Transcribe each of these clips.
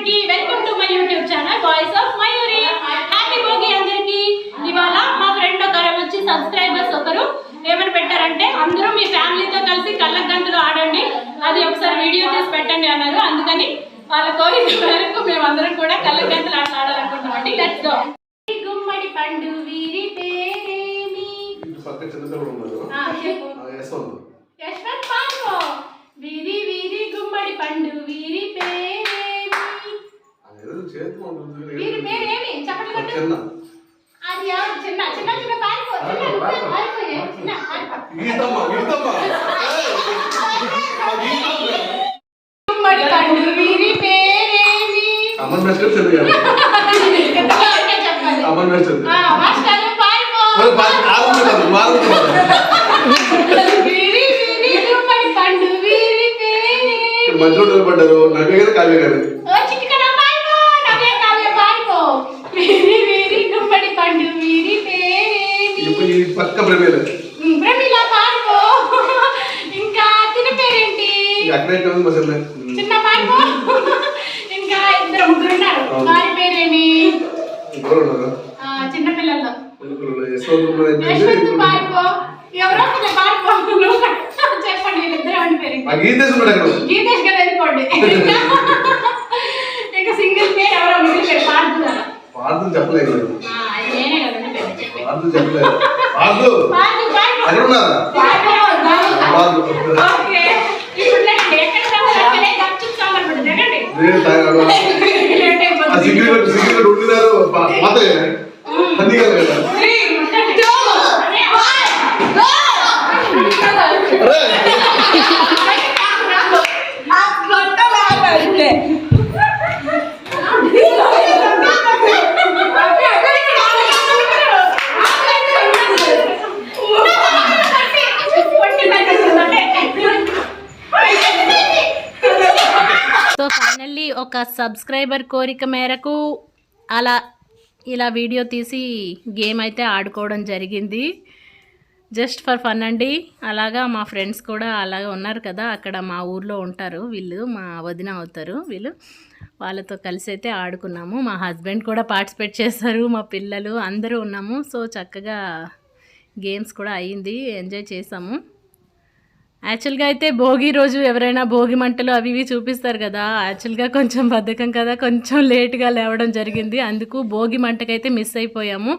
అందరికీ welcome to my YouTube channel voice of Mayuri. Happy Bhogi అందరికీ. ఇవాళ మా ఫ్రెండ్ ఒకరు వచ్చి సబ్స్క్రైబర్స్ ఒకరు ఏమని పెట్టారంటే అందరూ మీ ఫ్యామిలీతో కలిసి కళ్ళ గంతులు ఆడండి, అది ఒకసారి వీడియో తీసి పెట్టండి అన్నారు. అందుకని వాళ్ళ కోరిక మేరకు మేమందరం కూడా కళ్ళ గంతులు ఆడాలనుకుంటున్నామండి. Let's go. గుమ్మడి పండు వీరి పేరేమి? యశ్వంత్ పాల్గో. వీరి వీరి గుమ్మడి పండు వీరి పేరేమి? వీరి పేరేమి? చెప్పండి. అది చిన్న చిన్న చిన్న పాల్గో. గుమ్మడి పండు వీరి పేరేమి? మధ్యలో నిలబడ్డారు నవ్వే కదా కావ్య గారు. పక్క ప్రమేల ఇంకా తిన పేరేంటి? చిన్న పార్కో. ఇంకా ఇద్దరు ముగ్గురు ఉన్నారు. వారి పేరేమి? చిన్న పిల్లల్లో యశ్వంత్ పార్కో. ఎవరో పార్కో చెప్పండి. వీళ్ళిద్దరు అని పేరు గీతేష్ కదా వెళ్ళిపోండి. ఇంకా సింగిల్ పేరు ఎవరో మిగిలి పేరు పార్దు కదా. పార్దు చెప్పలేదు. నేనే కదండి పార్దు చెప్పలేదు. పార్దు అక్కడ ఉన్నారా? ఓకే. ఇప్పుడు లేకండి ఎక్కడ సంగతి గప్చుప్ సాంబార్ పెట్టి దగ్గండి. సిగ్గులు ఉండినారు మాత్రమే అన్ని కదా కదా. సో ఫైనల్లీ ఒక సబ్స్క్రైబర్ కోరిక మేరకు ఇలా వీడియో తీసి గేమ్ అయితే ఆడుకోవడం జరిగింది. జస్ట్ ఫర్ ఫన్ అండి. అలాగా మా ఫ్రెండ్స్ కూడా అలాగే ఉన్నారు కదా, అక్కడ మా ఊర్లో ఉంటారు వీళ్ళు, మా వదిన అవుతారు వీళ్ళు. వాళ్ళతో కలిసి అయితే ఆడుకున్నాము. మా హస్బెండ్ కూడా పార్టిసిపేట్ చేశారు, మా పిల్లలు అందరూ ఉన్నాము. సో చక్కగా గేమ్స్ కూడా అయ్యింది, ఎంజాయ్ చేసాము. యాక్చువల్గా అయితే భోగి రోజు ఎవరైనా భోగి మంటలు అవి ఇవి చూపిస్తారు కదా, యాక్చువల్గా కొంచెం బద్ధకం కదా, కొంచెం లేట్గా లేవడం జరిగింది. అందుకు భోగి మంటకైతే మిస్ అయిపోయాము.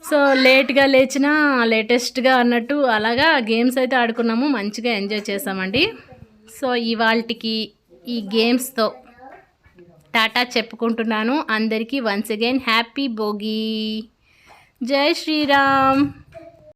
సో లేట్గా లేచినా లేటెస్ట్గా అన్నట్టు అలాగా గేమ్స్ అయితే ఆడుకున్నాము, మంచిగా ఎంజాయ్ చేసామండి. సో ఇవాళకి ఈ గేమ్స్తో టాటా చెప్పుకుంటున్నాను. అందరికీ వన్స్ అగైన్ హ్యాపీ భోగి. జై శ్రీరామ్.